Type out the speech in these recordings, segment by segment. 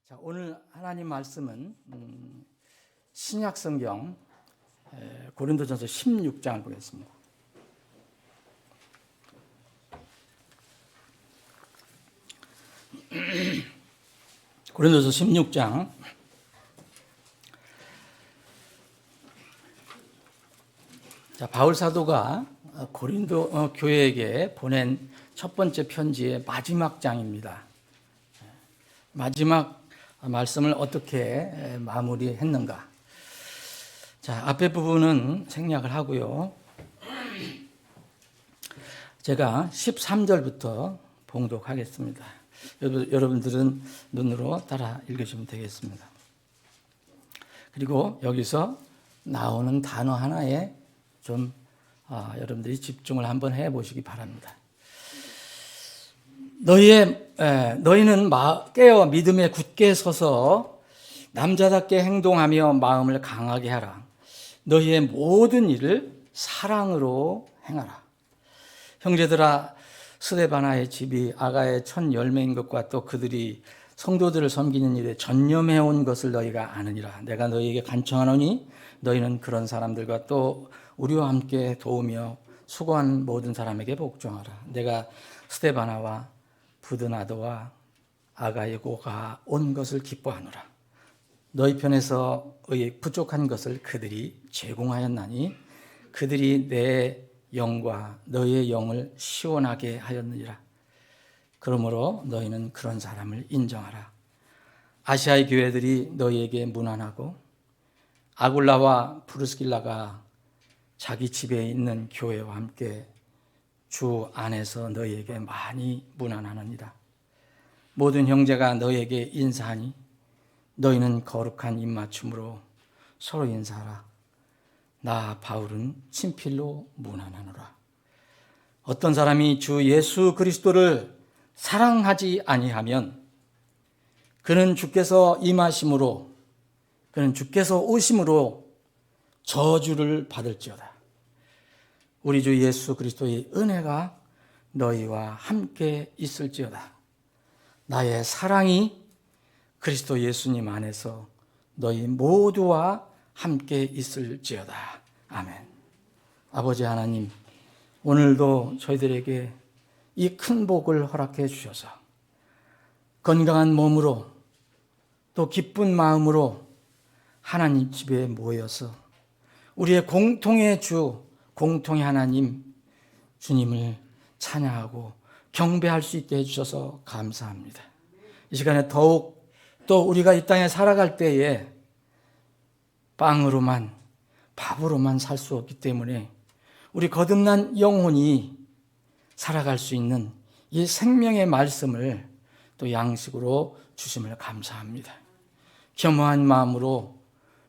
자, 오늘 하나님 말씀은 신약 성경 고린도전서 16장을 보겠습니다. 고린도서 16장 자, 바울 사도가 고린도 교회에게 보낸 첫 번째 편지의 마지막 장입니다. 마지막 말씀을 어떻게 마무리했는가? 자, 앞에 부분은 생략을 하고요. 제가 13절부터 봉독하겠습니다. 여러분들은 눈으로 따라 읽으시면 되겠습니다. 그리고 여기서 나오는 단어 하나에 좀 여러분들이 집중을 한번 해보시기 바랍니다. 너희는 깨어 믿음에 굳게 서서 남자답게 행동하며 마음을 강하게 하라. 너희의 모든 일을 사랑으로 행하라. 형제들아, 스데바나의 집이 아가의 첫 열매인 것과 또 그들이 성도들을 섬기는 일에 전념해온 것을 너희가 아느니라. 내가 너희에게 간청하노니 너희는 그런 사람들과 또 우리와 함께 도우며 수고한 모든 사람에게 복종하라. 내가 스데바나와 부드나도와 아가이고가 온 것을 기뻐하노라. 너희 편에서 부족한 것을 그들이 제공하였나니 그들이 내 영과 너희의 영을 시원하게 하였느니라. 그러므로 너희는 그런 사람을 인정하라. 아시아의 교회들이 너희에게 문안하고 아굴라와 프르스길라가 자기 집에 있는 교회와 함께 주 안에서 너희에게 많이 문안하느니라. 모든 형제가 너희에게 인사하니 너희는 거룩한 입맞춤으로 서로 인사하라. 나 바울은 친필로 문안하노라. 어떤 사람이 주 예수 그리스도를 사랑하지 아니하면 그는 주께서 임하심으로 그는 주께서 오심으로 저주를 받을지어다. 우리 주 예수 그리스도의 은혜가 너희와 함께 있을지어다. 나의 사랑이 그리스도 예수님 안에서 너희 모두와 함께 있을지어다. 아멘. 아버지 하나님, 오늘도 저희들에게 이 큰 복을 허락해 주셔서 건강한 몸으로 또 기쁜 마음으로 하나님 집에 모여서 우리의 공통의 주, 공통의 하나님, 주님을 찬양하고 경배할 수 있게 해주셔서 감사합니다. 이 시간에 더욱 또 우리가 이 땅에 살아갈 때에 빵으로만, 밥으로만 살 수 없기 때문에 우리 거듭난 영혼이 살아갈 수 있는 이 생명의 말씀을 또 양식으로 주심을 감사합니다. 겸허한 마음으로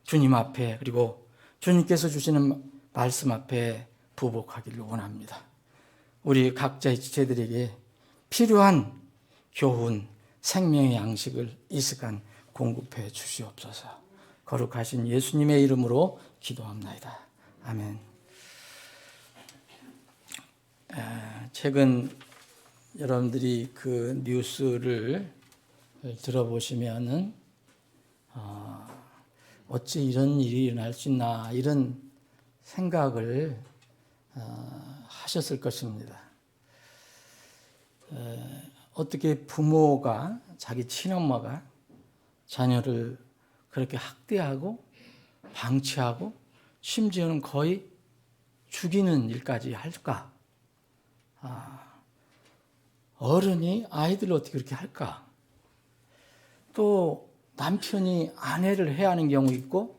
주님 앞에 그리고 주님께서 주시는 말씀 앞에 부복하기를 원합니다. 우리 각자의 지체들에게 필요한 교훈, 생명의 양식을 이 시간 공급해 주시옵소서. 거룩하신 예수님의 이름으로 기도합나이다. 아멘. 최근 여러분들이 그 뉴스를 들어보시면은 어찌 이런 일이 일어날 수 있나 이런 생각을 하셨을 것입니다. 어떻게 부모가 자기 친엄마가 자녀를 그렇게 학대하고 방치하고 심지어는 거의 죽이는 일까지 할까? 어른이 아이들을 어떻게 그렇게 할까? 또 남편이 아내를 해야 하는 경우 있고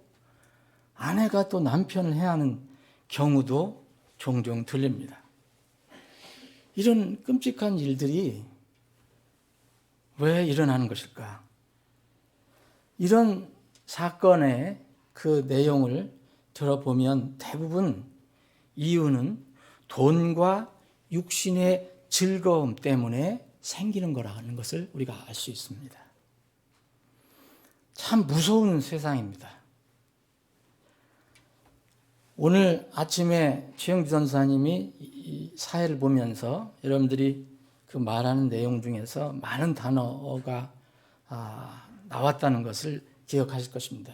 아내가 또 남편을 해야 하는 경우도 종종 들립니다. 이런 끔찍한 일들이 왜 일어나는 것일까? 이런 사건의 그 내용을 들어보면 대부분 이유는 돈과 육신의 즐거움 때문에 생기는 거라는 것을 우리가 알 수 있습니다. 참 무서운 세상입니다. 오늘 아침에 최영주 전사님이 이 사회를 보면서 여러분들이 그 말하는 내용 중에서 많은 단어가 나왔다는 것을 기억하실 것입니다.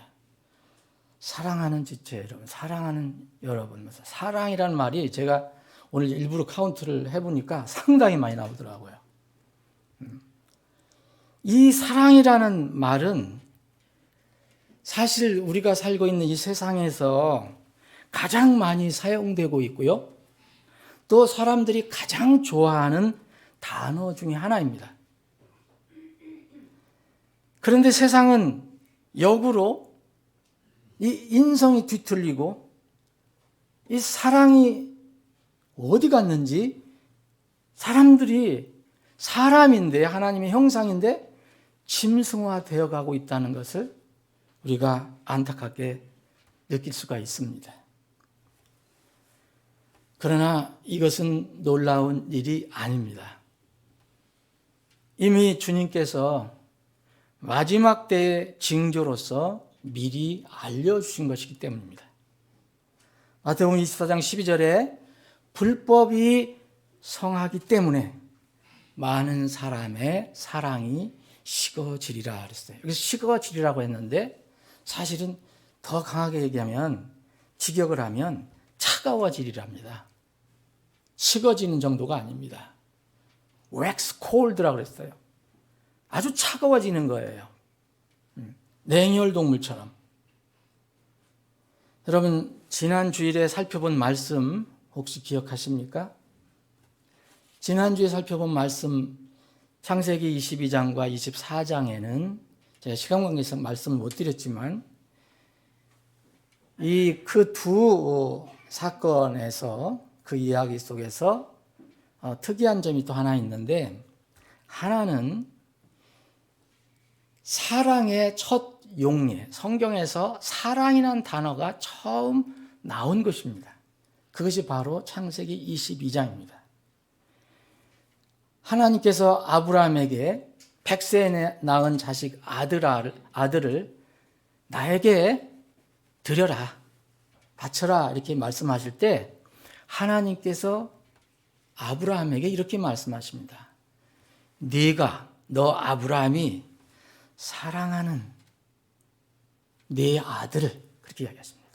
사랑하는 지체 여러분, 사랑하는 여러분, 사랑이라는 말이 제가 오늘 일부러 카운트를 해보니까 상당히 많이 나오더라고요. 이 사랑이라는 말은 사실 우리가 살고 있는 이 세상에서 가장 많이 사용되고 있고요. 또 사람들이 가장 좋아하는 단어 중에 하나입니다. 그런데 세상은 역으로 이 인성이 뒤틀리고 이 사랑이 어디 갔는지 사람들이 사람인데 하나님의 형상인데 짐승화되어 가고 있다는 것을 우리가 안타깝게 느낄 수가 있습니다. 그러나 이것은 놀라운 일이 아닙니다. 이미 주님께서 마지막 때의 징조로서 미리 알려주신 것이기 때문입니다. 마태복음 24장 12절에 불법이 성하기 때문에 많은 사람의 사랑이 식어지리라 그랬어요. 여기서 식어지리라고 했는데 사실은 더 강하게 얘기하면 직역을 하면 차가워지리랍니다. 식어지는 정도가 아닙니다. wax cold라고 그랬어요. 아주 차가워지는 거예요. 냉혈 동물처럼. 여러분 지난 주일에 살펴본 말씀 혹시 기억하십니까? 지난주에 살펴본 말씀 창세기 22장과 24장에는 제가 시간 관계에서 말씀을 못 드렸지만 이 그 두 사건에서 그 이야기 속에서 특이한 점이 또 하나 있는데 하나는 사랑의 첫 용례, 성경에서 사랑이라는 단어가 처음 나온 것입니다. 그것이 바로 창세기 22장입니다. 하나님께서 아브라함에게 100세에 낳은 자식 아들을 나에게 드려라, 바쳐라 이렇게 말씀하실 때 하나님께서 아브라함에게 이렇게 말씀하십니다. 너 아브라함이 사랑하는 네 아들을, 그렇게 이야기했습니다.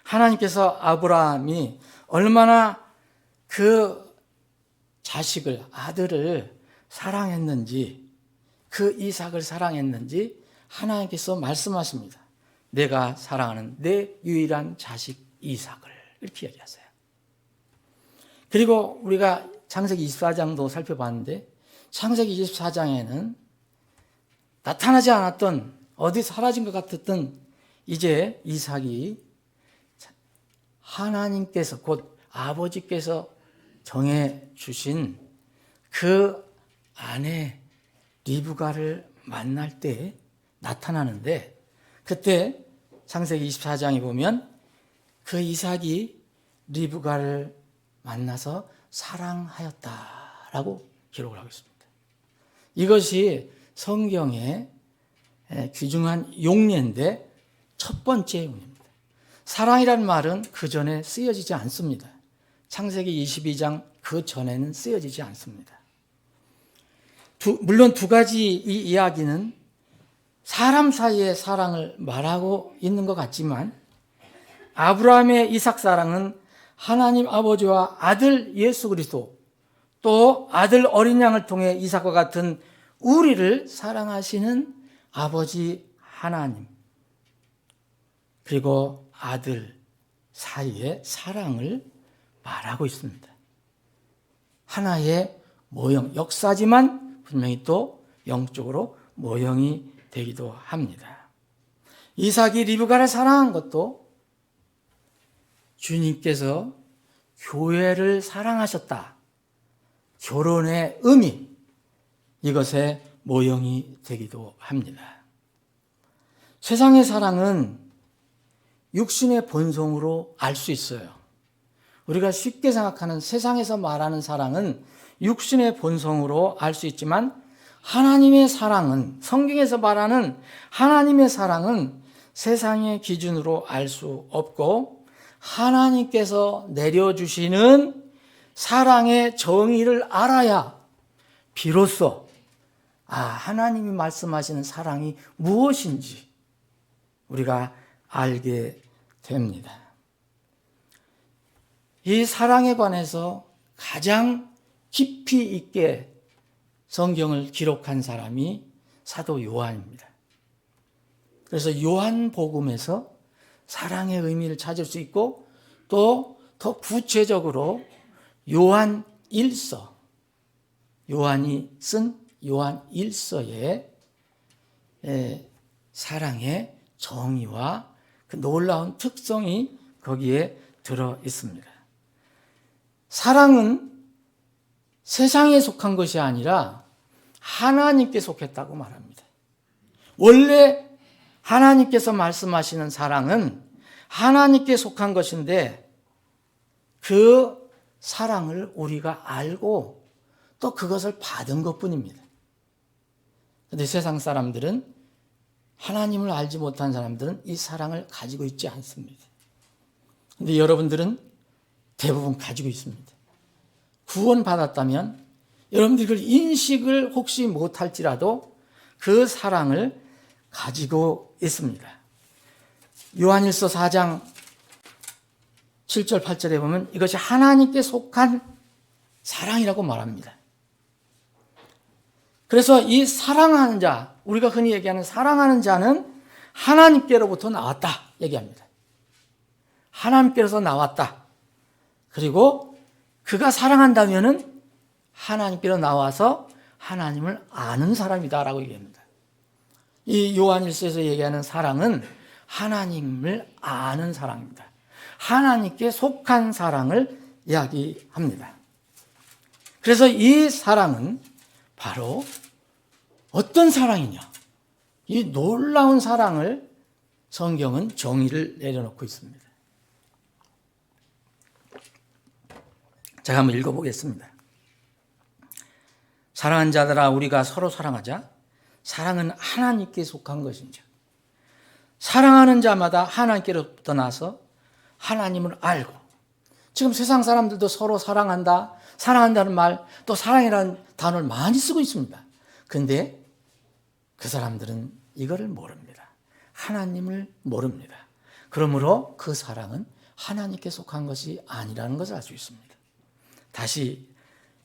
하나님께서 아브라함이 얼마나 그 자식을, 아들을 사랑했는지, 그 이삭을 사랑했는지 하나님께서 말씀하십니다. 내가 사랑하는 내 유일한 자식 이삭을, 이렇게 이야기하세요. 그리고 우리가 창세기 24장도 살펴봤는데 창세기 24장에는 나타나지 않았던, 어디 사라진 것 같았던 이제 이삭이 하나님께서, 곧 아버지께서 정해 주신 그 아내 리브가를 만날 때 나타나는데, 그때 창세기 24장에 보면 그 이삭이 리브가를 만나서 사랑하였다라고 기록을 하고 있습니다. 이것이 성경의 귀중한 용례인데 첫 번째 용례입니다. 사랑이라는 말은 그 전에 쓰여지지 않습니다. 창세기 22장 그 전에는 쓰여지지 않습니다. 물론 두 가지 이 이야기는 사람 사이의 사랑을 말하고 있는 것 같지만 아브라함의 이삭 사랑은 하나님 아버지와 아들 예수 그리스도, 또 아들 어린 양을 통해 이삭과 같은 우리를 사랑하시는 아버지 하나님, 그리고 아들 사이의 사랑을 말하고 있습니다. 하나의 모형, 역사지만 분명히 또 영적으로 모형이 되기도 합니다. 이삭이 리브가를 사랑한 것도 주님께서 교회를 사랑하셨다, 결혼의 의미, 이것의 모형이 되기도 합니다. 세상의 사랑은 육신의 본성으로 알 수 있어요. 우리가 쉽게 생각하는 세상에서 말하는 사랑은 육신의 본성으로 알 수 있지만 하나님의 사랑은, 성경에서 말하는 하나님의 사랑은 세상의 기준으로 알 수 없고 하나님께서 내려주시는 사랑의 정의를 알아야 비로소 하나님이 말씀하시는 사랑이 무엇인지 우리가 알게 됩니다. 이 사랑에 관해서 가장 깊이 있게 성경을 기록한 사람이 사도 요한입니다. 그래서 요한복음에서 사랑의 의미를 찾을 수 있고 또 더 구체적으로 요한 1서, 요한이 쓴 요한 1서의 사랑의 정의와 그 놀라운 특성이 거기에 들어 있습니다. 사랑은 세상에 속한 것이 아니라 하나님께 속했다고 말합니다. 원래 하나님께서 말씀하시는 사랑은 하나님께 속한 것인데 그 사랑을 우리가 알고 또 그것을 받은 것뿐입니다. 그런데 세상 사람들은, 하나님을 알지 못한 사람들은 이 사랑을 가지고 있지 않습니다. 그런데 여러분들은 대부분 가지고 있습니다. 구원받았다면 여러분들이 그걸 인식을 혹시 못할지라도 그 사랑을 가지고 있습니다. 요한일서 4장 7절 8절에 보면 이것이 하나님께 속한 사랑이라고 말합니다. 그래서 이 사랑하는 자, 우리가 흔히 얘기하는 사랑하는 자는 하나님께로부터 나왔다 얘기합니다. 하나님께로서 나왔다. 그리고 그가 사랑한다면은 하나님께로 나와서 하나님을 아는 사람이다라고 얘기합니다. 이 요한일서에서 얘기하는 사랑은 하나님을 아는 사랑입니다. 하나님께 속한 사랑을 이야기합니다. 그래서 이 사랑은 바로 어떤 사랑이냐? 이 놀라운 사랑을 성경은 정의를 내려놓고 있습니다. 제가 한번 읽어보겠습니다. 사랑하는 자들아, 우리가 서로 사랑하자. 사랑은 하나님께 속한 것인지. 사랑하는 자마다 하나님께로부터 나서 하나님을 알고. 지금 세상 사람들도 서로 사랑한다, 사랑한다는 말, 또 사랑이라는 단어를 많이 쓰고 있습니다. 그런데 그 사람들은 이거를 모릅니다. 하나님을 모릅니다. 그러므로 그 사랑은 하나님께 속한 것이 아니라는 것을 알 수 있습니다. 다시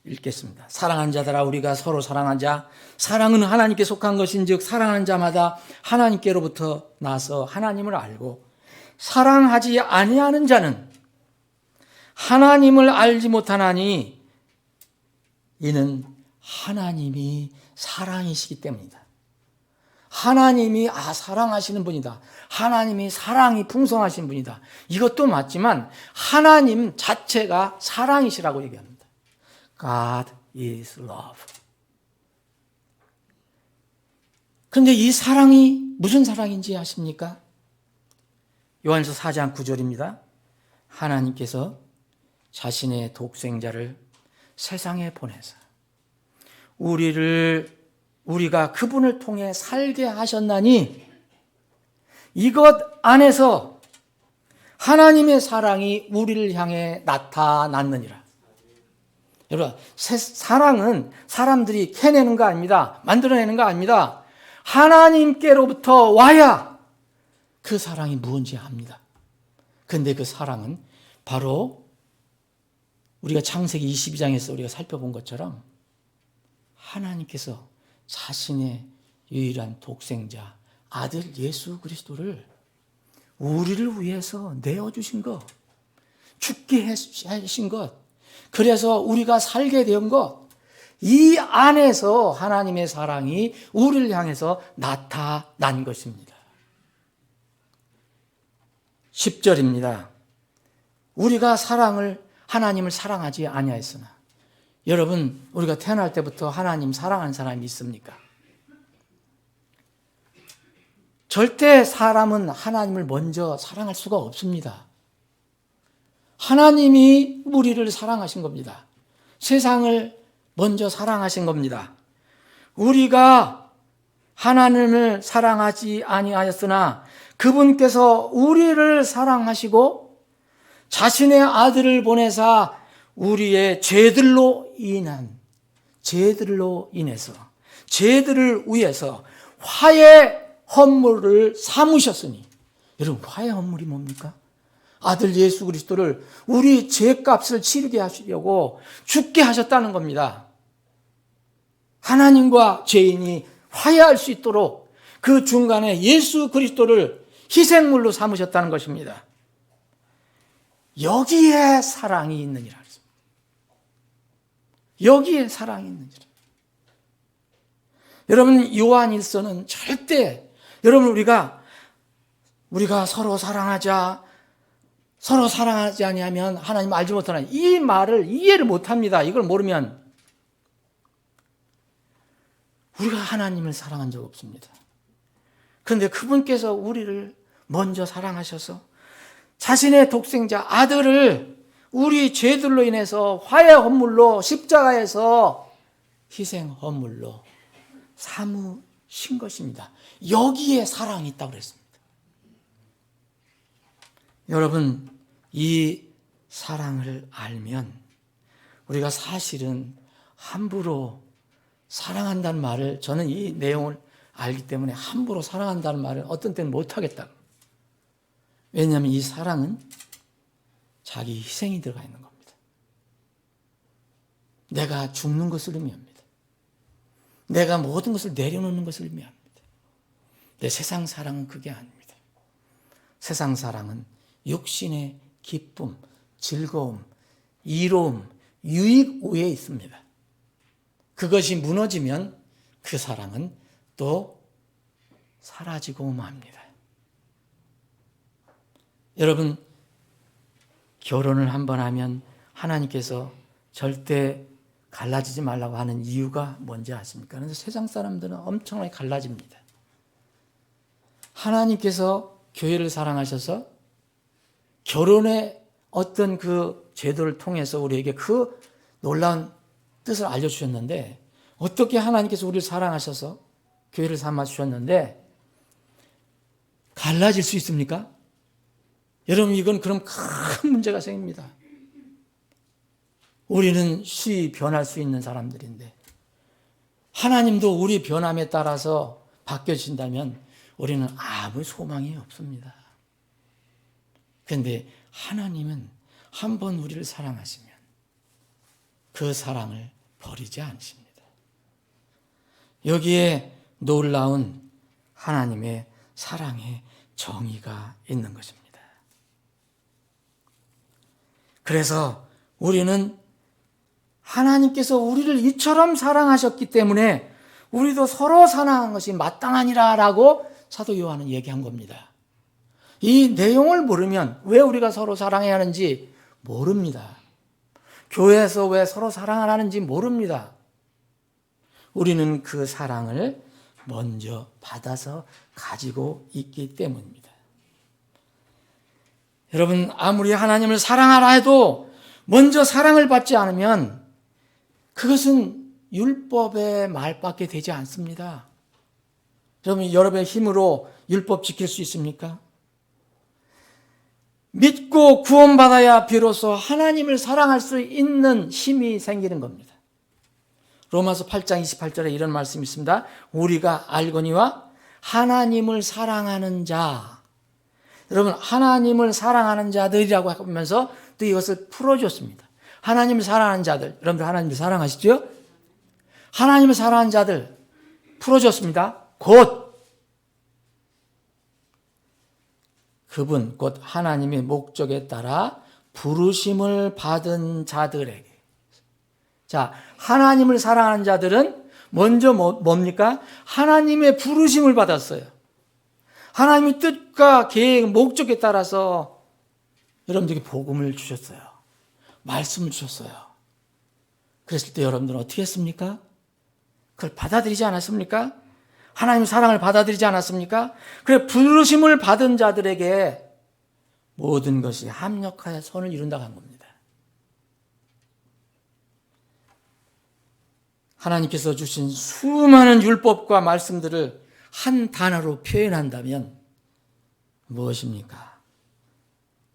읽겠습니다. 사랑하는 자들아, 우리가 서로 사랑하자. 사랑은 하나님께 속한 것인즉 사랑하는 자마다 하나님께로부터 나서 하나님을 알고, 사랑하지 아니하는 자는 하나님을 알지 못하나니 이는 하나님이 사랑이시기 때문이다. 하나님이 사랑하시는 분이다. 하나님이 사랑이 풍성하신 분이다. 이것도 맞지만 하나님 자체가 사랑이시라고 얘기합니다. God is love. 그런데 이 사랑이 무슨 사랑인지 아십니까? 요한일서 4장 9절입니다. 하나님께서 자신의 독생자를 세상에 보내서 우리가 그분을 통해 살게 하셨나니 이것 안에서 하나님의 사랑이 우리를 향해 나타났느니라. 여러분, 사랑은 사람들이 캐내는 거 아닙니다. 만들어내는 거 아닙니다. 하나님께로부터 와야 그 사랑이 무엇인지 압니다. 그런데 그 사랑은 바로 우리가 창세기 22장에서 우리가 살펴본 것처럼 하나님께서 자신의 유일한 독생자 아들 예수 그리스도를 우리를 위해서 내어주신 것, 죽게 하신 것, 그래서 우리가 살게 된 것, 이 안에서 하나님의 사랑이 우리를 향해서 나타난 것입니다. 10절입니다. 우리가 하나님을 사랑하지 아니하였으나. 여러분, 우리가 태어날 때부터 하나님 사랑하는 사람이 있습니까? 절대 사람은 하나님을 먼저 사랑할 수가 없습니다. 하나님이 우리를 사랑하신 겁니다. 세상을 먼저 사랑하신 겁니다. 우리가 하나님을 사랑하지 아니하였으나 그분께서 우리를 사랑하시고 자신의 아들을 보내사 우리의 죄들로 인해서 죄들을 위해서 화해 헌물을 삼으셨으니, 여러분 화해 헌물이 뭡니까? 아들 예수 그리스도를 우리 죄값을 치르게 하시려고 죽게 하셨다는 겁니다. 하나님과 죄인이 화해할 수 있도록 그 중간에 예수 그리스도를 희생물로 삼으셨다는 것입니다. 여기에 사랑이 있느니라. 여기에 사랑이 있느니라. 여러분, 요한일서는 절대, 여러분, 우리가 서로 사랑하지 아니하면 하나님 알지 못하나, 이 말을 이해를 못합니다. 이걸 모르면 우리가 하나님을 사랑한 적 없습니다. 그런데 그분께서 우리를 먼저 사랑하셔서 자신의 독생자 아들을 우리 죄들로 인해서 화해 헌물로, 십자가에서 희생 헌물로 삼으신 것입니다. 여기에 사랑이 있다고 그랬습니다. 여러분, 이 사랑을 알면 우리가 사실은 함부로 사랑한다는 말을, 저는 이 내용을 알기 때문에 함부로 사랑한다는 말을 어떤 때는 못하겠다. 왜냐하면 이 사랑은 자기 희생이 들어가 있는 겁니다. 내가 죽는 것을 의미합니다. 내가 모든 것을 내려놓는 것을 의미합니다. 근데 세상 사랑은 그게 아닙니다. 세상 사랑은 육신의 기쁨, 즐거움, 이로움, 유익 위에 있습니다. 그것이 무너지면 그 사랑은 또 사라지고 맙니다. 여러분, 결혼을 한번 하면 하나님께서 절대 갈라지지 말라고 하는 이유가 뭔지 아십니까? 그래서 세상 사람들은 엄청나게 갈라집니다. 하나님께서 교회를 사랑하셔서 결혼의 어떤 그 제도를 통해서 우리에게 그 놀라운 뜻을 알려주셨는데, 어떻게 하나님께서 우리를 사랑하셔서 교회를 삼아주셨는데 갈라질 수 있습니까? 여러분, 이건 그럼 큰 문제가 생깁니다. 우리는 쉽이 변할 수 있는 사람들인데 하나님도 우리 변함에 따라서 바뀌어진다면 우리는 아무 소망이 없습니다. 그런데 하나님은 한 번 우리를 사랑하시면 그 사랑을 버리지 않으십니다. 여기에 놀라운 하나님의 사랑의 정의가 있는 것입니다. 그래서 우리는 하나님께서 우리를 이처럼 사랑하셨기 때문에 우리도 서로 사랑한 것이 마땅하니라라고 사도 요한은 얘기한 겁니다. 이 내용을 모르면 왜 우리가 서로 사랑해야 하는지 모릅니다. 교회에서 왜 서로 사랑을 하는지 모릅니다. 우리는 그 사랑을 먼저 받아서 가지고 있기 때문입니다. 여러분, 아무리 하나님을 사랑하라 해도 먼저 사랑을 받지 않으면 그것은 율법의 말밖에 되지 않습니다. 여러분, 여러분의 힘으로 율법 지킬 수 있습니까? 믿고 구원받아야 비로소 하나님을 사랑할 수 있는 힘이 생기는 겁니다. 로마서 8장 28절에 이런 말씀이 있습니다. 우리가 알거니와 하나님을 사랑하는 자, 여러분, 하나님을 사랑하는 자들이라고 하면서 또 이것을 풀어줬습니다. 하나님을 사랑하는 자들, 여러분들 하나님을 사랑하시죠? 하나님을 사랑하는 자들 풀어줬습니다. 곧 그분, 곧 하나님의 목적에 따라 부르심을 받은 자들에게. 자, 하나님을 사랑하는 자들은 먼저 뭡니까? 하나님의 부르심을 받았어요. 하나님의 뜻과 계획, 목적에 따라서 여러분들에게 복음을 주셨어요. 말씀을 주셨어요. 그랬을 때 여러분들은 어떻게 했습니까? 그걸 받아들이지 않았습니까? 하나님의 사랑을 받아들이지 않았습니까? 그래, 부르심을 받은 자들에게 모든 것이 합력하여 선을 이룬다고 한 겁니다. 하나님께서 주신 수많은 율법과 말씀들을 한 단어로 표현한다면 무엇입니까?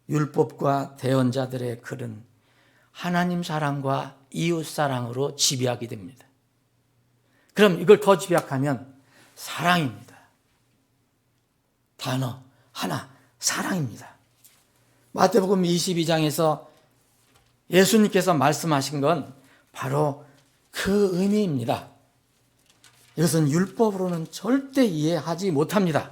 율법과 대언자들의 글은 하나님 사랑과 이웃 사랑으로 지배하게 됩니다. 그럼 이걸 더 집약하면 사랑입니다. 단어 하나, 사랑입니다. 마태복음 22장에서 예수님께서 말씀하신 건 바로 그 의미입니다. 이것은 율법으로는 절대 이해하지 못합니다.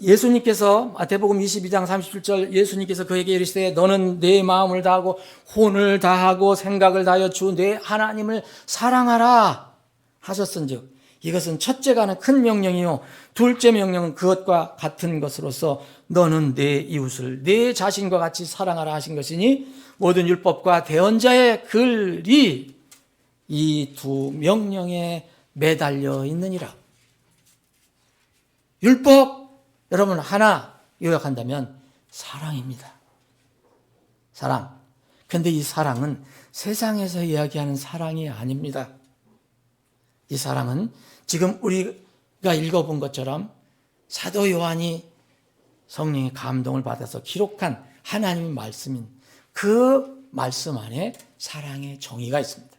예수님께서 마태복음 22장 37절 예수님께서 그에게 이르시되 너는 내 마음을 다하고 혼을 다하고 생각을 다하여 주 내 하나님을 사랑하라 하셨은즉 이것은 첫째가는 큰 명령이요 둘째 명령은 그것과 같은 것으로서 너는 내 이웃을 내 자신과 같이 사랑하라 하신 것이니 모든 율법과 대언자의 글이 이 두 명령에 매달려 있느니라. 율법 여러분 하나 요약한다면 사랑입니다. 사랑. 근데 이 사랑은 세상에서 이야기하는 사랑이 아닙니다. 이 사랑은 지금 우리가 읽어본 것처럼 사도 요한이 성령의 감동을 받아서 기록한 하나님의 말씀인 그 말씀 안에 사랑의 정의가 있습니다.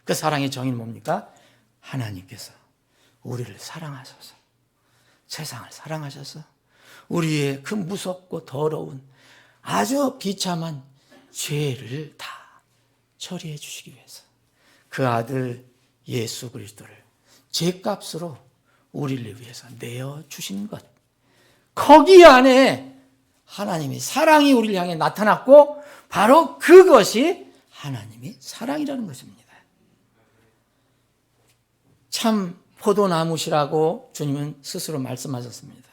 그 사랑의 정의는 뭡니까? 하나님께서 우리를 사랑하셔서 세상을 사랑하셔서 우리의 그 무섭고 더러운 아주 비참한 죄를 다 처리해 주시기 위해서 그 아들 예수 그리스도를 죄값으로 우리를 위해서 내어 주신 것. 거기 안에 하나님의 사랑이 우리를 향해 나타났고 바로 그것이 하나님의 사랑이라는 것입니다. 참 포도나무시라고 주님은 스스로 말씀하셨습니다.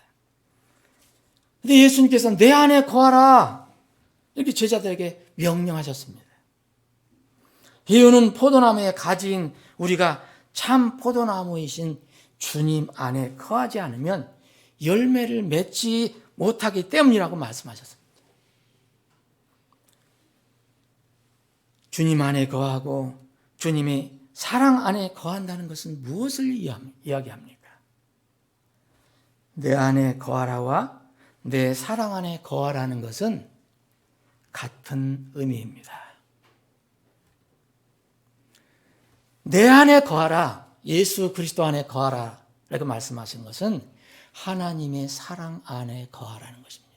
근데 예수님께서는 내 안에 거하라 이렇게 제자들에게 명령하셨습니다. 이유는 포도나무의 가지인 우리가 참 포도나무이신 주님 안에 거하지 않으면 열매를 맺지 못하기 때문이라고 말씀하셨습니다. 주님 안에 거하고 주님의 사랑 안에 거한다는 것은 무엇을 이야기합니까? 내 안에 거하라와 내 사랑 안에 거하라는 것은 같은 의미입니다. 내 안에 거하라, 예수 그리스도 안에 거하라 라고 말씀하신 것은 하나님의 사랑 안에 거하라는 것입니다.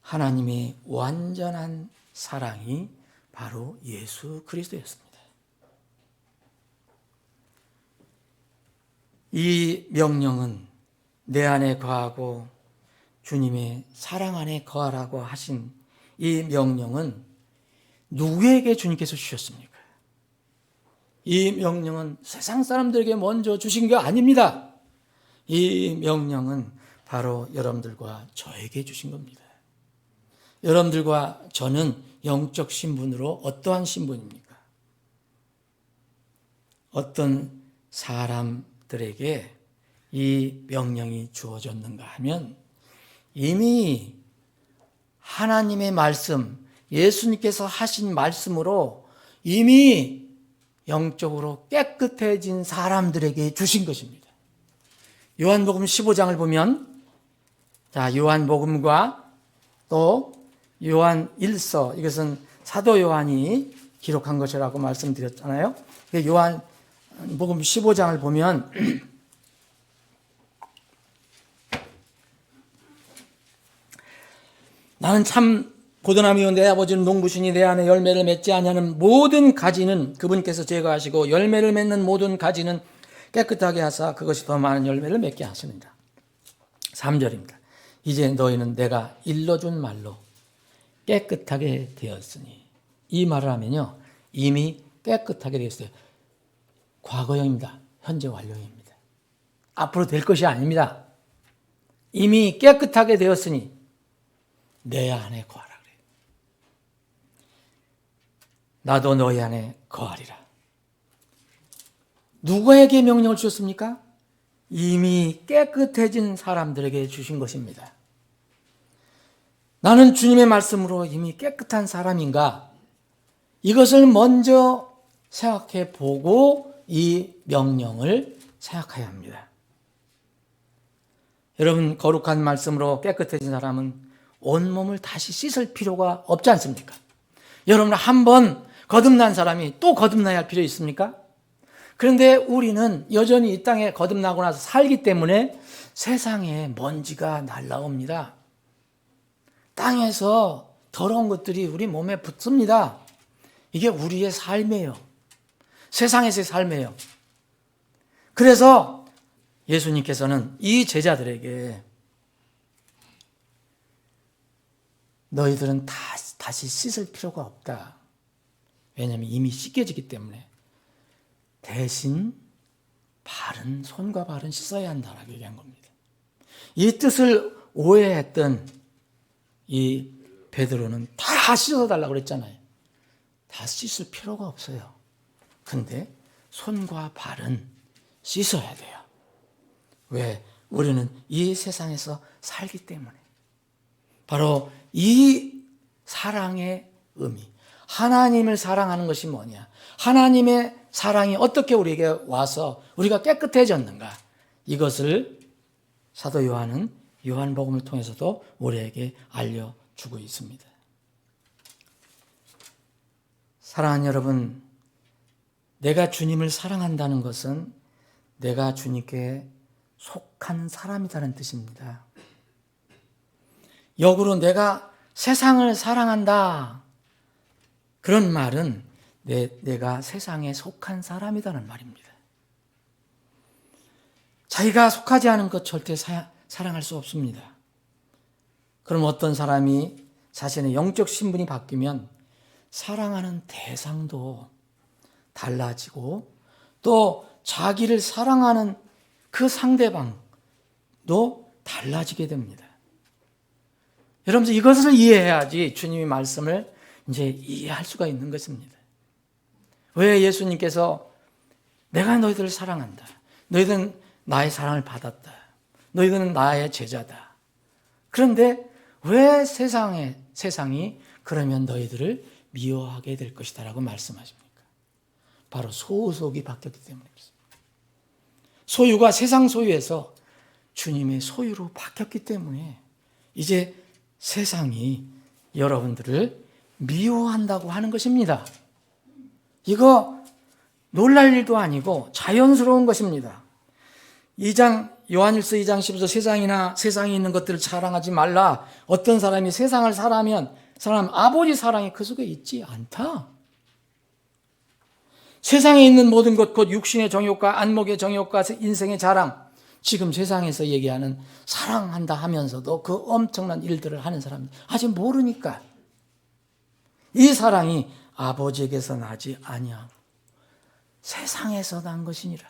하나님의 완전한 사랑이 바로 예수 그리스도였습니다. 이 명령은 내 안에 거하고 주님의 사랑 안에 거하라고 하신 이 명령은 누구에게 주님께서 주셨습니까? 이 명령은 세상 사람들에게 먼저 주신 게 아닙니다. 이 명령은 바로 여러분들과 저에게 주신 겁니다. 여러분들과 저는 영적 신분으로 어떠한 신분입니까? 어떤 사람들에게 이 명령이 주어졌는가 하면 이미 하나님의 말씀, 예수님께서 하신 말씀으로 이미 영적으로 깨끗해진 사람들에게 주신 것입니다. 요한복음 15장을 보면 요한복음과 또 요한 1서 이것은 사도 요한이 기록한 것이라고 말씀드렸잖아요. 요한복음 15장을 보면 나는 참 포도나무요 내 아버지는 농부시니 내 안에 열매를 맺지 아니하는 모든 가지는 그분께서 제거하시고 열매를 맺는 모든 가지는 깨끗하게 하사 그것이 더 많은 열매를 맺게 하시느니라. 3절입니다. 이제 너희는 내가 일러준 말로 깨끗하게 되었으니 이 말을 하면요 이미 깨끗하게 되었어요. 과거형입니다. 현재 완료형입니다. 앞으로 될 것이 아닙니다. 이미 깨끗하게 되었으니 내 안에 거하라 그래요. 나도 너희 안에 거하리라. 누구에게 명령을 주셨습니까? 이미 깨끗해진 사람들에게 주신 것입니다. 나는 주님의 말씀으로 이미 깨끗한 사람인가? 이것을 먼저 생각해 보고 이 명령을 생각해야 합니다. 여러분, 거룩한 말씀으로 깨끗해진 사람은 온몸을 다시 씻을 필요가 없지 않습니까? 여러분, 한번 거듭난 사람이 또 거듭나야 할 필요 있습니까? 그런데 우리는 여전히 이 땅에 거듭나고 나서 살기 때문에 세상에 먼지가 날라옵니다. 땅에서 더러운 것들이 우리 몸에 붙습니다. 이게 우리의 삶이에요. 세상에서의 삶이에요. 그래서 예수님께서는 이 제자들에게 너희들은 다시 씻을 필요가 없다. 왜냐하면 이미 씻겨지기 때문에 대신 발은, 손과 발은 씻어야 한다라고 얘기한 겁니다. 이 뜻을 오해했던 이 베드로는 다 씻어달라고 그랬잖아요. 다 씻을 필요가 없어요. 근데 손과 발은 씻어야 돼요. 왜? 우리는 이 세상에서 살기 때문에. 바로 이 사랑의 의미, 하나님을 사랑하는 것이 뭐냐? 하나님의 사랑이 어떻게 우리에게 와서 우리가 깨끗해졌는가? 이것을 사도 요한은 요한복음을 통해서도 우리에게 알려주고 있습니다. 사랑하는 여러분, 내가 주님을 사랑한다는 것은 내가 주님께 속한 사람이라는 뜻입니다. 역으로 내가 세상을 사랑한다. 그런 말은 내가 세상에 속한 사람이라는 말입니다. 자기가 속하지 않은 것 절대 사랑할 수 없습니다. 그럼 어떤 사람이 자신의 영적 신분이 바뀌면 사랑하는 대상도 달라지고 또 자기를 사랑하는 그 상대방도 달라지게 됩니다. 여러분, 이것을 이해해야지 주님의 말씀을 이제 이해할 수가 있는 것입니다. 왜 예수님께서 내가 너희들을 사랑한다. 너희들은 나의 사랑을 받았다. 너희들은 나의 제자다. 그런데 왜 세상이 그러면 너희들을 미워하게 될 것이다 라고 말씀하십니까? 바로 소속이 바뀌었기 때문에 그렇습니다. 소유가 세상 소유에서 주님의 소유로 바뀌었기 때문에 이제 세상이 여러분들을 미워한다고 하는 것입니다. 이거 놀랄 일도 아니고 자연스러운 것입니다. 요한일서 2장 10절 세상에 있는 것들을 자랑하지 말라. 어떤 사람이 세상을 사랑하면 아버지 사랑이 그 속에 있지 않다. 세상에 있는 모든 것, 곧 육신의 정욕과 안목의 정욕과 인생의 자랑, 지금 세상에서 얘기하는 사랑한다 하면서도 그 엄청난 일들을 하는 사람들 아직 모르니까 이 사랑이 아버지에게서 나지 아니하고 세상에서 난 것이니라.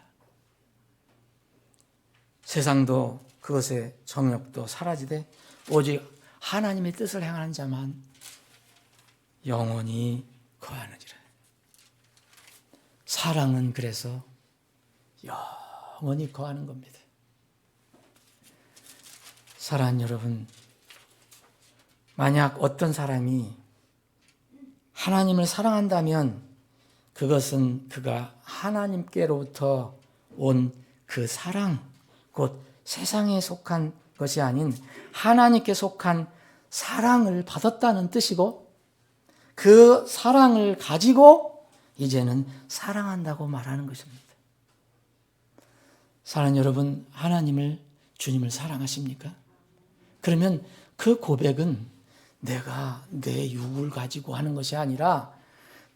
세상도 그것의 정욕도 사라지되 오직 하나님의 뜻을 행하는 자만 영원히 거하느니라. 사랑은 그래서 영원히 거하는 겁니다. 사랑하는 여러분, 만약 어떤 사람이 하나님을 사랑한다면 그것은 그가 하나님께로부터 온 그 사랑, 곧 세상에 속한 것이 아닌 하나님께 속한 사랑을 받았다는 뜻이고 그 사랑을 가지고 이제는 사랑한다고 말하는 것입니다. 사랑하는 여러분, 주님을 사랑하십니까? 그러면 그 고백은 내가 내 육을 가지고 하는 것이 아니라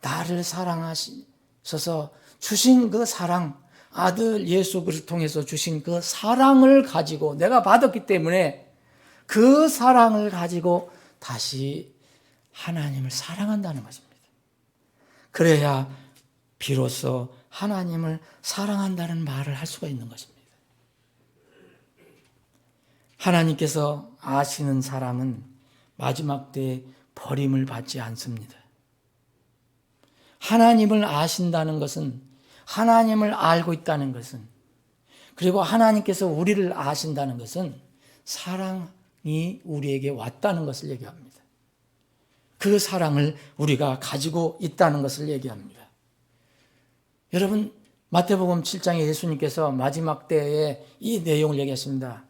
나를 사랑하셔서 주신 그 사랑, 아들 예수 그리스도를 통해서 주신 그 사랑을 가지고 내가 받았기 때문에 그 사랑을 가지고 다시 하나님을 사랑한다는 것입니다. 그래야 비로소 하나님을 사랑한다는 말을 할 수가 있는 것입니다. 하나님께서 아시는 사람은 마지막 때에 버림을 받지 않습니다. 하나님을 아신다는 것은 하나님을 알고 있다는 것은 그리고 하나님께서 우리를 아신다는 것은 사랑이 우리에게 왔다는 것을 얘기합니다. 그 사랑을 우리가 가지고 있다는 것을 얘기합니다. 여러분, 마태복음 7장에 예수님께서 마지막 때에 이 내용을 얘기했습니다.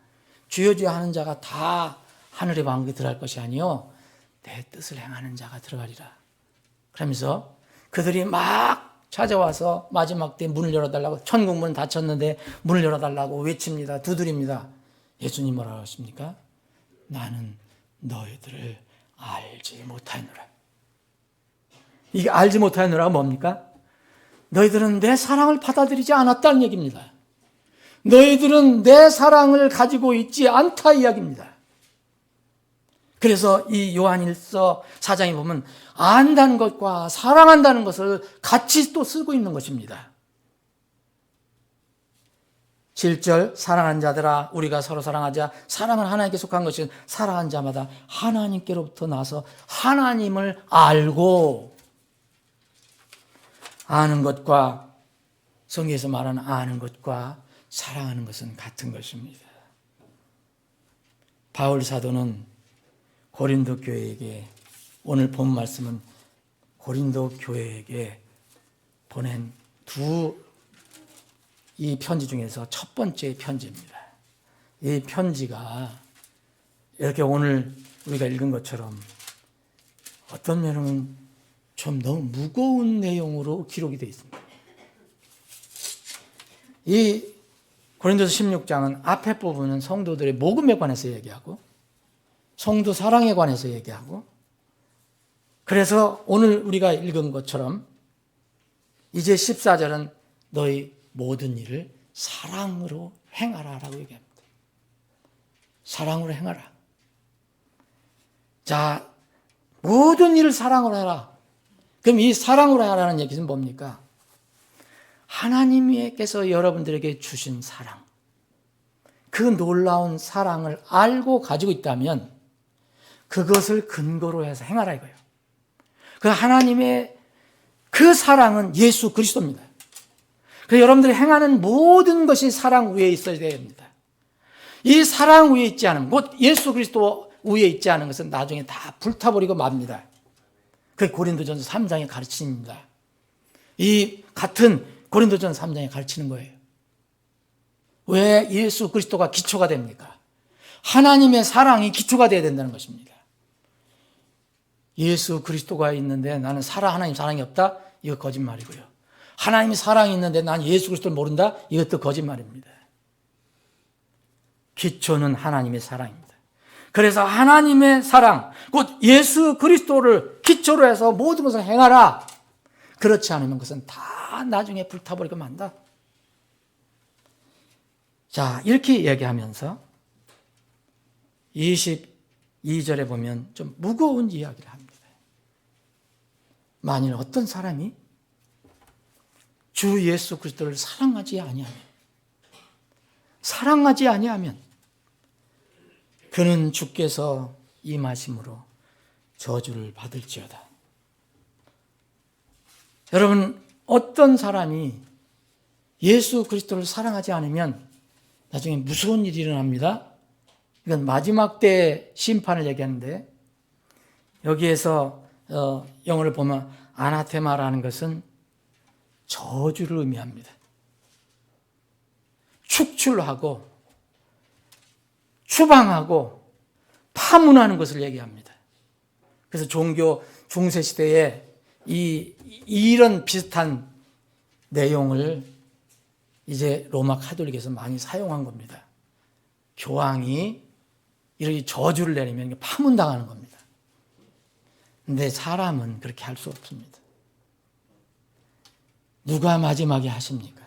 주여 주여 하는 자가 다 하늘의 왕국에 들어갈 것이 아니요 내 뜻을 행하는 자가 들어가리라. 그러면서 그들이 막 찾아와서 마지막 때 문을 열어달라고, 천국 문 닫혔는데 문을 열어달라고 외칩니다. 두드립니다. 예수님 뭐라고 하십니까? 나는 너희들을 알지 못하노라. 이게 알지 못하노라가 뭡니까? 너희들은 내 사랑을 받아들이지 않았다는 얘기입니다. 너희들은 내 사랑을 가지고 있지 않다 이야기입니다. 그래서 이 요한일서 4장에 보면 안다는 것과 사랑한다는 것을 같이 또 쓰고 있는 것입니다. 7절 사랑하는 자들아 우리가 서로 사랑하자. 사랑은 하나님께 속한 것이 사랑하는 자마다 하나님께로부터 나서 하나님을 알고, 아는 것과 성경에서 말하는 아는 것과 사랑하는 것은 같은 것입니다. 바울 사도는 고린도 교회에게, 오늘 본 말씀은 고린도 교회에게 보낸 이 편지 중에서 첫 번째 편지입니다. 이 편지가 이렇게 오늘 우리가 읽은 것처럼 어떤 면은 좀 너무 무거운 내용으로 기록이 되어 있습니다. 이 고린도서 16장은 앞에 부분은 성도들의 복음에 관해서 얘기하고 성도 사랑에 관해서 얘기하고, 그래서 오늘 우리가 읽은 것처럼 이제 14절은 너희 모든 일을 사랑으로 행하라라고 얘기합니다. 사랑으로 행하라. 자, 모든 일을 사랑으로 해라. 그럼 이 사랑으로 하라는 얘기는 뭡니까? 하나님께서 여러분들에게 주신 사랑, 그 놀라운 사랑을 알고 가지고 있다면 그것을 근거로 해서 행하라 이거예요. 그 하나님의 그 사랑은 예수 그리스도입니다. 그래서 여러분들이 행하는 모든 것이 사랑 위에 있어야 됩니다. 이 사랑 위에 있지 않으면, 곧 예수 그리스도 위에 있지 않은 것은 나중에 다 불타버리고 맙니다. 그게 고린도전서 3장의 가르침입니다. 이 같은 고린도전서 3장에 가르치는 거예요. 왜 예수 그리스도가 기초가 됩니까? 하나님의 사랑이 기초가 되어야 된다는 것입니다. 예수 그리스도가 있는데 나는 하나님 사랑이 없다? 이거 거짓말이고요. 하나님이 사랑이 있는데 난 예수 그리스도를 모른다? 이것도 거짓말입니다. 기초는 하나님의 사랑입니다. 그래서 하나님의 사랑, 곧 예수 그리스도를 기초로 해서 모든 것을 행하라. 그렇지 않으면 그것은 다 나중에 불타버리고 만다. 자, 이렇게 얘기하면서 22절에 보면 좀 무거운 이야기를 합니다. 만일 어떤 사람이 주 예수 그리스도를 사랑하지 아니하면 그는 주께서 임하심으로 저주를 받을지어다. 여러분, 어떤 사람이 예수 그리스도를 사랑하지 않으면 나중에 무서운 일이 일어납니다. 이건 마지막 때 심판을 얘기하는데, 여기에서 영어를 보면 아나테마라는 것은 저주를 의미합니다. 축출하고 추방하고 파문하는 것을 얘기합니다. 그래서 종교 중세시대에 이런 비슷한 내용을 이제 로마 카톨릭에서 많이 사용한 겁니다. 교황이 이렇게 저주를 내리면 파문당하는 겁니다. 근데 사람은 그렇게 할 수 없습니다. 누가 마지막에 하십니까?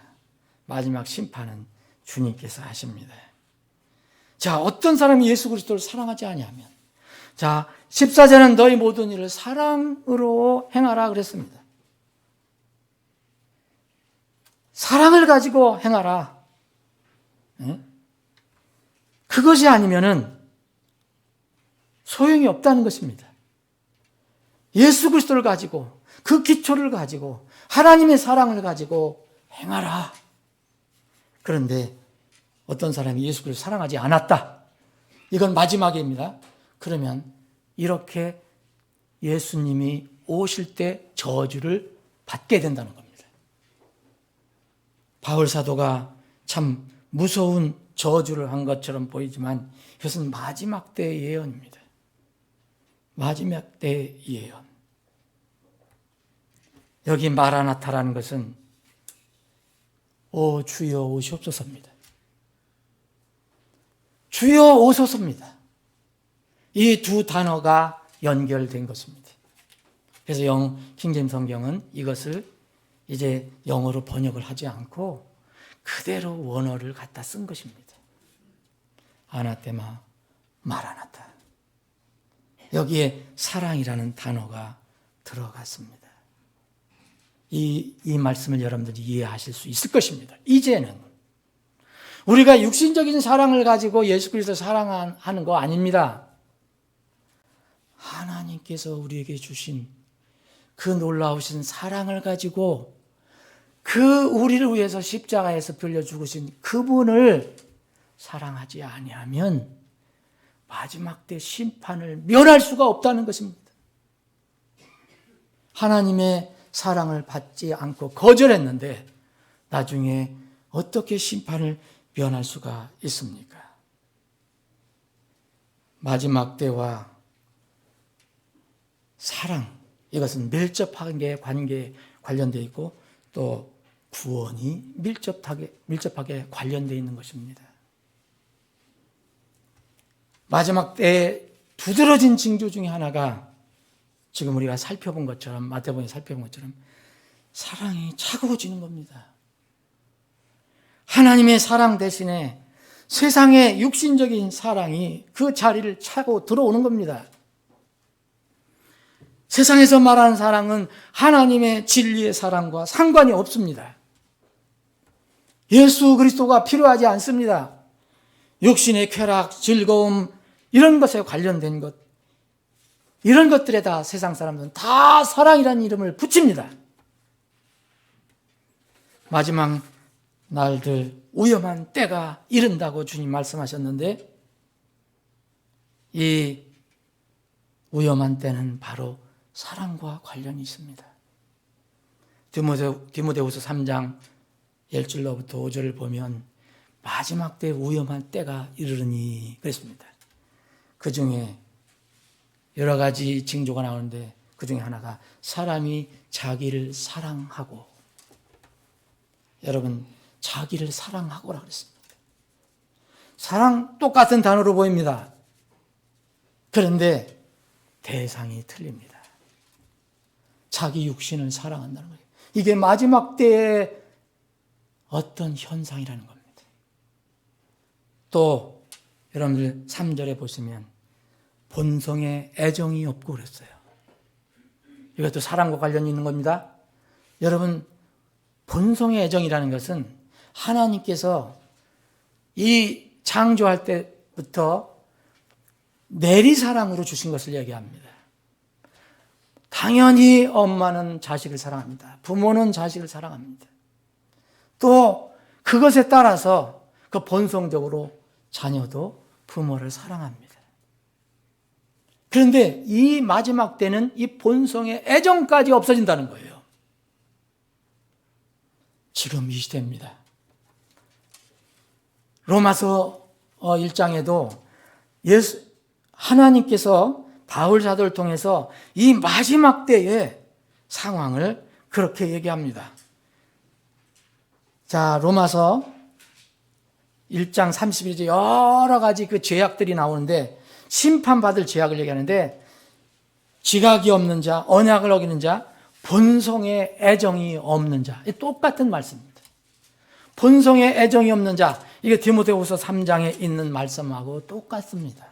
마지막 심판은 주님께서 하십니다. 자, 어떤 사람이 예수 그리스도를 사랑하지 아니하면, 자, 14절은 너희 모든 일을 사랑으로 행하라 그랬습니다. 사랑을 가지고 행하라. 그것이 아니면은 소용이 없다는 것입니다. 예수 그리스도를 가지고, 그 기초를 가지고, 하나님의 사랑을 가지고 행하라. 그런데 어떤 사람이 예수 그리스도를 사랑하지 않았다. 이건 마지막입니다. 그러면 이렇게 예수님이 오실 때 저주를 받게 된다는 겁니다. 바울 사도가 참 무서운 저주를 한 것처럼 보이지만 이것은 마지막 때의 예언입니다. 마지막 때의 예언. 여기 마라나타라는 것은 오 주여 오시옵소서입니다. 주여 오소서입니다. 이 두 단어가 연결된 것입니다. 그래서 킹제임스 성경은 이것을 이제 영어로 번역을 하지 않고 그대로 원어를 갖다 쓴 것입니다. 아나테마 마라나타. 여기에 사랑이라는 단어가 들어갔습니다. 이 말씀을 여러분들이 이해하실 수 있을 것입니다. 이제는 우리가 육신적인 사랑을 가지고 예수 그리스도를 사랑하는 거 아닙니다. 하나님께서 우리에게 주신 그 놀라우신 사랑을 가지고 그 우리를 위해서 십자가에서 빌려 죽으신 그분을 사랑하지 아니하면 마지막 때 심판을 면할 수가 없다는 것입니다. 하나님의 사랑을 받지 않고 거절했는데 나중에 어떻게 심판을 면할 수가 있습니까? 마지막 때와 사랑, 이것은 밀접하게 관계에 관련되어 있고 또 구원이 밀접하게 관련되어 있는 것입니다. 마지막 때에 두드러진 징조 중에 하나가 지금 우리가 살펴본 것처럼 마태복음에 살펴본 것처럼 사랑이 차가워지는 겁니다. 하나님의 사랑 대신에 세상의 육신적인 사랑이 그 자리를 차고 들어오는 겁니다. 세상에서 말하는 사랑은 하나님의 진리의 사랑과 상관이 없습니다. 예수 그리스도가 필요하지 않습니다. 육신의 쾌락, 즐거움 이런 것에 관련된 것, 이런 것들에다 세상 사람들은 다 사랑이라는 이름을 붙입니다. 마지막 날들 위험한 때가 이른다고 주님 말씀하셨는데 이 위험한 때는 바로 사랑과 관련이 있습니다. 디모데후서 3장 1절로부터 5절을 보면 마지막 때 위험한 때가 이르르니 그랬습니다. 그 중에 여러 가지 징조가 나오는데 그 중에 하나가 사람이 자기를 사랑하고, 여러분 자기를 사랑하고라 그랬습니다. 사랑 똑같은 단어로 보입니다. 그런데 대상이 틀립니다. 자기 육신을 사랑한다는 거예요. 이게 마지막 때의 어떤 현상이라는 겁니다. 또 여러분들 3절에 보시면 본성에 애정이 없고 그랬어요. 이것도 사랑과 관련이 있는 겁니다. 여러분 본성의 애정이라는 것은 하나님께서 이 창조할 때부터 내리사랑으로 주신 것을 얘기합니다. 당연히 엄마는 자식을 사랑합니다. 부모는 자식을 사랑합니다. 또 그것에 따라서 그 본성적으로 자녀도 부모를 사랑합니다. 그런데 이 마지막 때는 이 본성의 애정까지 없어진다는 거예요. 지금 이 시대입니다. 로마서 1장에도 하나님께서 바울 사도를 통해서 이 마지막 때의 상황을 그렇게 얘기합니다. 자, 로마서 1장 31절 여러 가지 그 죄악들이 나오는데 심판받을 죄악을 얘기하는데 지각이 없는 자, 언약을 어기는 자, 본성의 애정이 없는 자, 똑같은 말씀입니다. 본성의 애정이 없는 자, 이게 디모데후서 3장에 있는 말씀하고 똑같습니다.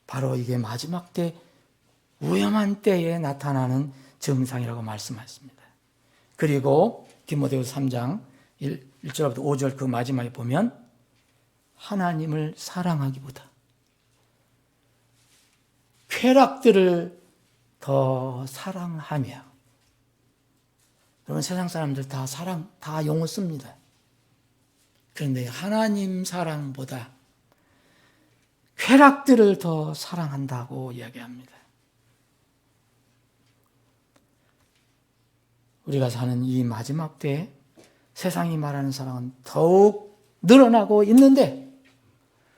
바로 이게 마지막 때 위험한 때에 나타나는 증상이라고 말씀하셨습니다. 그리고 디모데후서 3장 1절부터 5절 그 마지막에 보면 하나님을 사랑하기보다 쾌락들을 더 사랑하며, 여러분 세상 사람들 다 용어 씁니다. 그런데 하나님 사랑보다 쾌락들을 더 사랑한다고 이야기합니다. 우리가 사는 이 마지막 때에 세상이 말하는 사랑은 더욱 늘어나고 있는데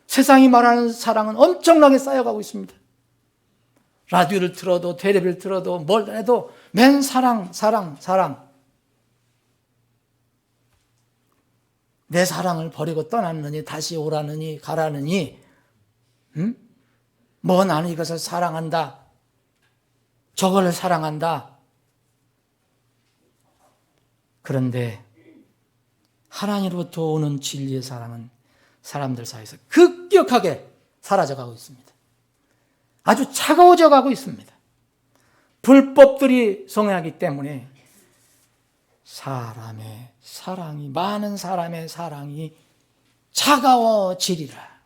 세상이 말하는 사랑은 엄청나게 쌓여가고 있습니다. 라디오를 틀어도 텔레비를 틀어도 뭘 해도 맨 사랑, 사랑, 사랑. 내 사랑을 버리고 떠났느니 다시 오라느니 가라느니 뭐 나는 이것을 사랑한다. 저걸 사랑한다. 그런데 하나님으로부터 오는 진리의 사랑은 사람들 사이에서 급격하게 사라져가고 있습니다. 아주 차가워져 가고 있습니다. 불법들이 성행하기 때문에 사람의 사랑이, 많은 사람의 사랑이 차가워지리라.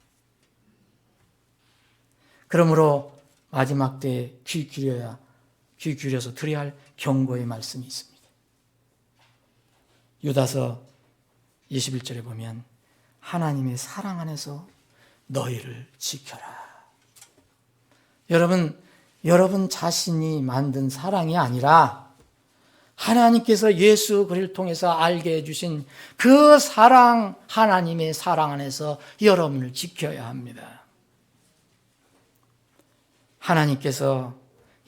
그러므로 마지막 때에 귀 기울여서 들어야 할 경고의 말씀이 있습니다. 유다서 21절에 보면 하나님의 사랑 안에서 너희를 지켜라. 여러분 자신이 만든 사랑이 아니라 하나님께서 예수 그리스도를 통해서 알게 해주신 그 사랑, 하나님의 사랑 안에서 여러분을 지켜야 합니다. 하나님께서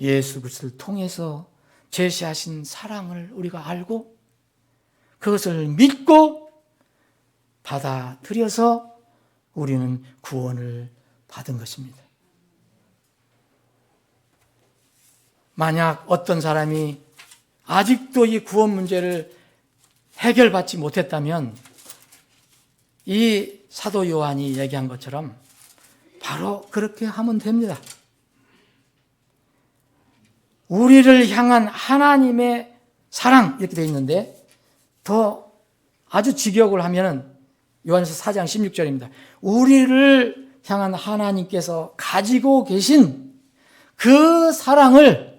예수 그리스도를 통해서 제시하신 사랑을 우리가 알고 그것을 믿고 받아들여서 우리는 구원을 받은 것입니다. 만약 어떤 사람이 아직도 이 구원 문제를 해결받지 못했다면 이 사도 요한이 얘기한 것처럼 바로 그렇게 하면 됩니다. 우리를 향한 하나님의 사랑 이렇게 되어 있는데 더 아주 직역을 하면 요한에서 4장 16절입니다. 우리를 향한 하나님께서 가지고 계신 그 사랑을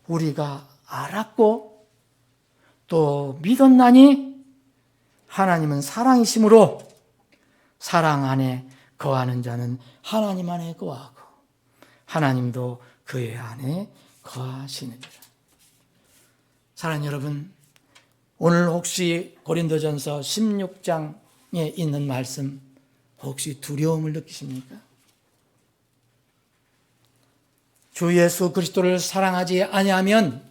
우리가 알았고 또 믿었나니 하나님은 사랑이심으로 사랑 안에 거하는 자는 하나님 안에 거하고 하나님도 그의 안에 거하시느니라. 사랑하는 여러분, 오늘 혹시 고린도전서 16장에 있는 말씀 혹시 두려움을 느끼십니까? 주 예수 그리스도를 사랑하지 아니하면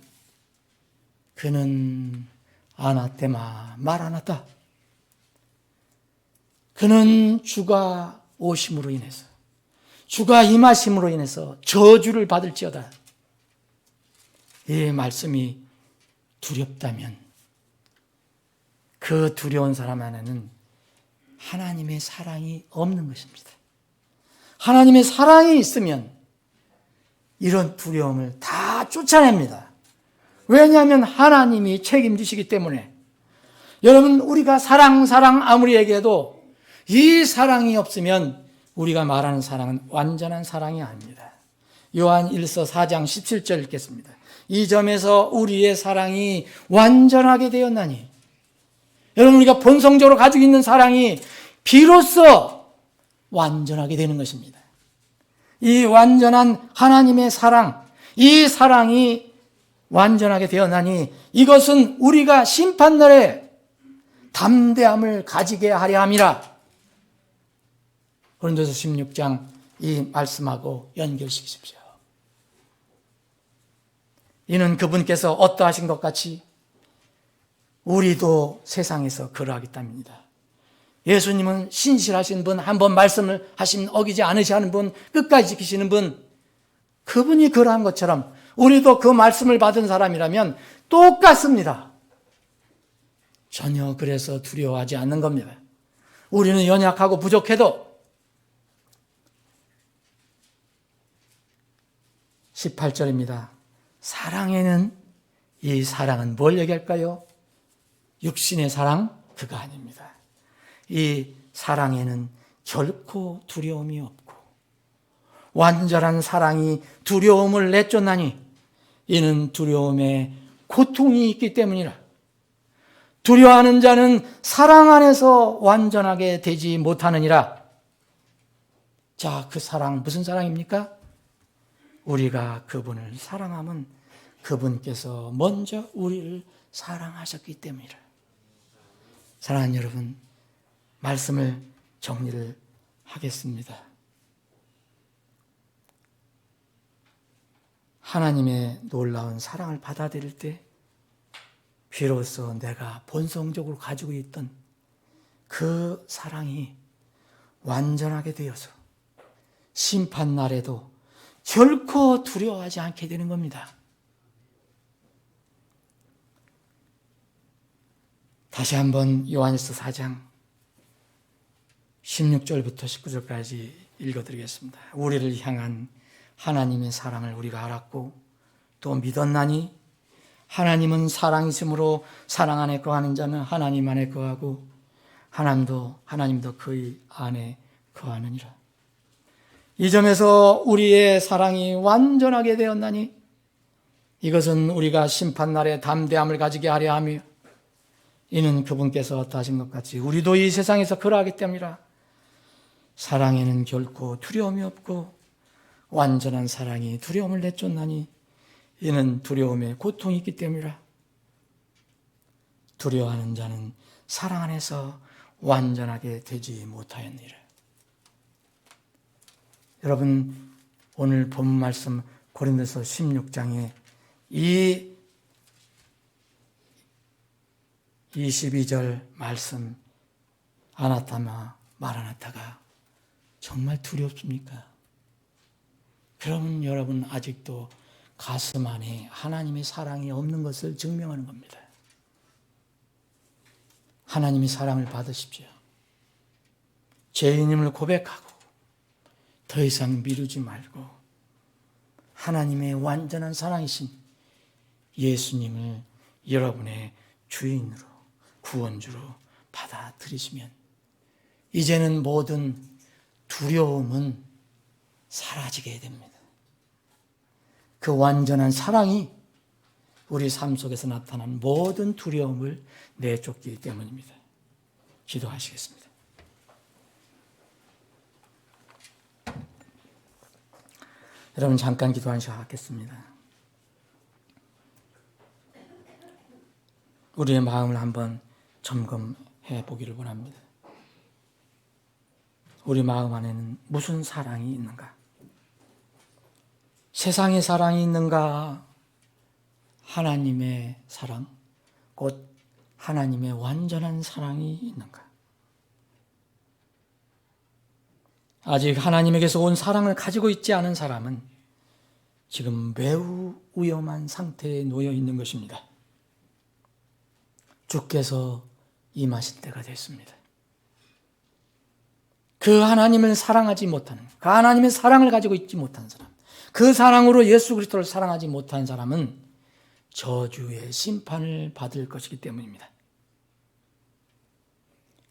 그는 아나테마 마라나타. 그는 주가 오심으로 인해서 주가 임하심으로 인해서 저주를 받을지어다. 이 말씀이 두렵다면 그 두려운 사람 안에는 하나님의 사랑이 없는 것입니다. 하나님의 사랑이 있으면 이런 두려움을 다 쫓아냅니다. 왜냐하면 하나님이 책임지시기 때문에. 여러분, 우리가 사랑 아무리 얘기해도 이 사랑이 없으면 우리가 말하는 사랑은 완전한 사랑이 아닙니다. 요한 1서 4장 17절 읽겠습니다. 이 점에서 우리의 사랑이 완전하게 되었나니. 여러분, 우리가 본성적으로 가지고 있는 사랑이 비로소 완전하게 되는 것입니다. 이 완전한 하나님의 사랑, 이 사랑이 완전하게 되었나니 이것은 우리가 심판날에 담대함을 가지게 하려 함이라. 고린도서 16장 이 말씀하고 연결시키십시오. 이는 그분께서 어떠하신 것 같이 우리도 세상에서 그러하기 때문입니다. 예수님은 신실하신 분, 한번 말씀을 하시면 어기지 않으시는 분, 끝까지 지키시는 분, 그분이 그러한 것처럼 우리도 그 말씀을 받은 사람이라면 똑같습니다. 전혀 그래서 두려워하지 않는 겁니다. 우리는 연약하고 부족해도 18절입니다. 사랑에는 이 사랑은 뭘 얘기할까요? 육신의 사랑? 그거 아닙니다. 이 사랑에는 결코 두려움이 없고 완전한 사랑이 두려움을 내쫓나니 이는 두려움에 고통이 있기 때문이라. 두려워하는 자는 사랑 안에서 완전하게 되지 못하느니라. 자, 그 사랑 무슨 사랑입니까? 우리가 그분을 사랑하면 그분께서 먼저 우리를 사랑하셨기 때문이라. 사랑하는 여러분, 말씀을 정리를 하겠습니다. 하나님의 놀라운 사랑을 받아들일 때 비로소 내가 본성적으로 가지고 있던 그 사랑이 완전하게 되어서 심판날에도 결코 두려워하지 않게 되는 겁니다. 다시 한번 요한일서 4장 16절부터 19절까지 읽어드리겠습니다. 우리를 향한 하나님의 사랑을 우리가 알았고 또 믿었나니 하나님은 사랑이심으로 사랑 안에 거하는 자는 하나님 안에 거하고 하나님도 그의 안에 거하느니라. 이 점에서 우리의 사랑이 완전하게 되었나니 이것은 우리가 심판날에 담대함을 가지게 하려 하며 이는 그분께서 어떠하신 것 같이 우리도 이 세상에서 그러하기 때문이라. 사랑에는 결코 두려움이 없고 완전한 사랑이 두려움을 내쫓나니 이는 두려움에 고통이 있기 때문이라. 두려워하는 자는 사랑 안에서 완전하게 되지 못하였느니라. 여러분, 오늘 본 말씀 고린도서 16장에 이 22절 말씀 아나타마 마라나타가 정말 두렵습니까? 그러면 여러분 아직도 가슴 안에 하나님의 사랑이 없는 것을 증명하는 겁니다. 하나님의 사랑을 받으십시오. 죄인임을 고백하고 더 이상 미루지 말고 하나님의 완전한 사랑이신 예수님을 여러분의 주인으로 구원주로 받아들이시면 이제는 모든 두려움은 사라지게 됩니다. 그 완전한 사랑이 우리 삶 속에서 나타난 모든 두려움을 내쫓기 때문입니다. 기도하시겠습니다. 여러분 잠깐 기도한 시간 갖겠습니다. 우리의 마음을 한번 점검해 보기를 원합니다. 우리 마음 안에는 무슨 사랑이 있는가? 세상의 사랑이 있는가? 하나님의 사랑, 곧 하나님의 완전한 사랑이 있는가? 아직 하나님에게서 온 사랑을 가지고 있지 않은 사람은 지금 매우 위험한 상태에 놓여 있는 것입니다. 주께서 임하실 때가 됐습니다. 그 하나님을 사랑하지 못하는, 그 하나님의 사랑을 가지고 있지 못한 사람, 그 사랑으로 예수 그리스도를 사랑하지 못한 사람은 저주의 심판을 받을 것이기 때문입니다.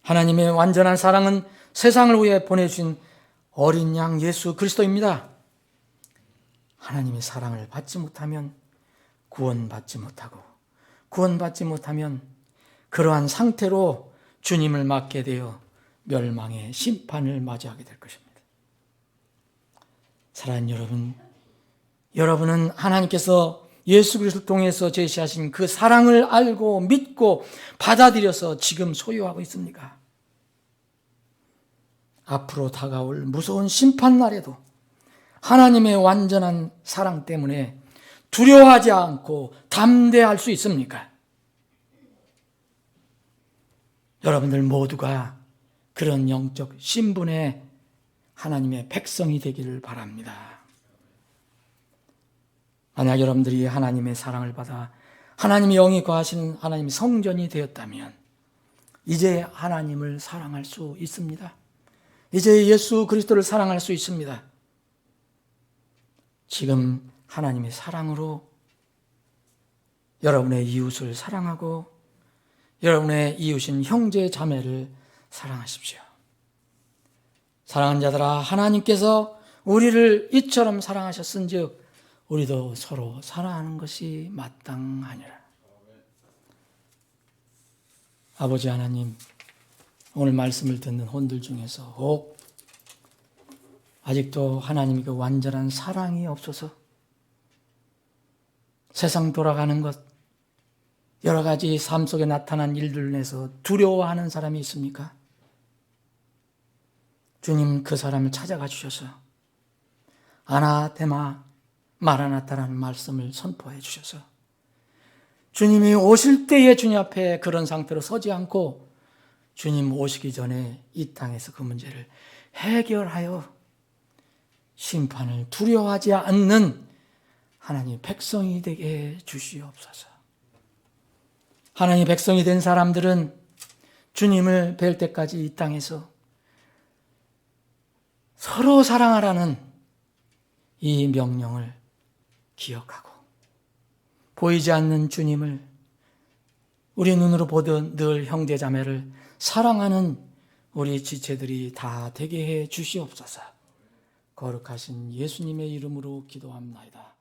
하나님의 완전한 사랑은 세상을 위해 보내주신 어린 양 예수 그리스도입니다. 하나님의 사랑을 받지 못하면 구원받지 못하고 구원받지 못하면 그러한 상태로 주님을 맞게 되어 멸망의 심판을 맞이하게 될 것입니다. 사랑하는 여러분, 여러분은 하나님께서 예수 그리스도를 통해서 제시하신 그 사랑을 알고 믿고 받아들여서 지금 소유하고 있습니까? 앞으로 다가올 무서운 심판날에도 하나님의 완전한 사랑 때문에 두려워하지 않고 담대할 수 있습니까? 여러분들 모두가 그런 영적 신분의 하나님의 백성이 되기를 바랍니다. 만약 여러분들이 하나님의 사랑을 받아 하나님의 영이 거하시는 하나님의 성전이 되었다면 이제 하나님을 사랑할 수 있습니다. 이제 예수 그리스도를 사랑할 수 있습니다. 지금 하나님의 사랑으로 여러분의 이웃을 사랑하고 여러분의 이웃인 형제 자매를 사랑하십시오. 사랑하는 자들아, 하나님께서 우리를 이처럼 사랑하셨은즉 우리도 서로 사랑하는 것이 마땅하니라. 아버지 하나님, 오늘 말씀을 듣는 혼들 중에서 혹 아직도 하나님의 그 완전한 사랑이 없어서 세상 돌아가는 것, 여러 가지 삶 속에 나타난 일들 내서 두려워하는 사람이 있습니까? 주님, 그 사람을 찾아가 주셔서 아나테마, 마라나타라는 말씀을 선포해 주셔서 주님이 오실 때에 주님 앞에 그런 상태로 서지 않고 주님 오시기 전에 이 땅에서 그 문제를 해결하여 심판을 두려워하지 않는 하나님 백성이 되게 주시옵소서. 하나님 백성이 된 사람들은 주님을 뵐 때까지 이 땅에서 서로 사랑하라는 이 명령을 기억하고 보이지 않는 주님을 우리 눈으로 보던 늘 형제자매를 사랑하는 우리 지체들이 다 되게 해 주시옵소서. 거룩하신 예수님의 이름으로 기도합나이다.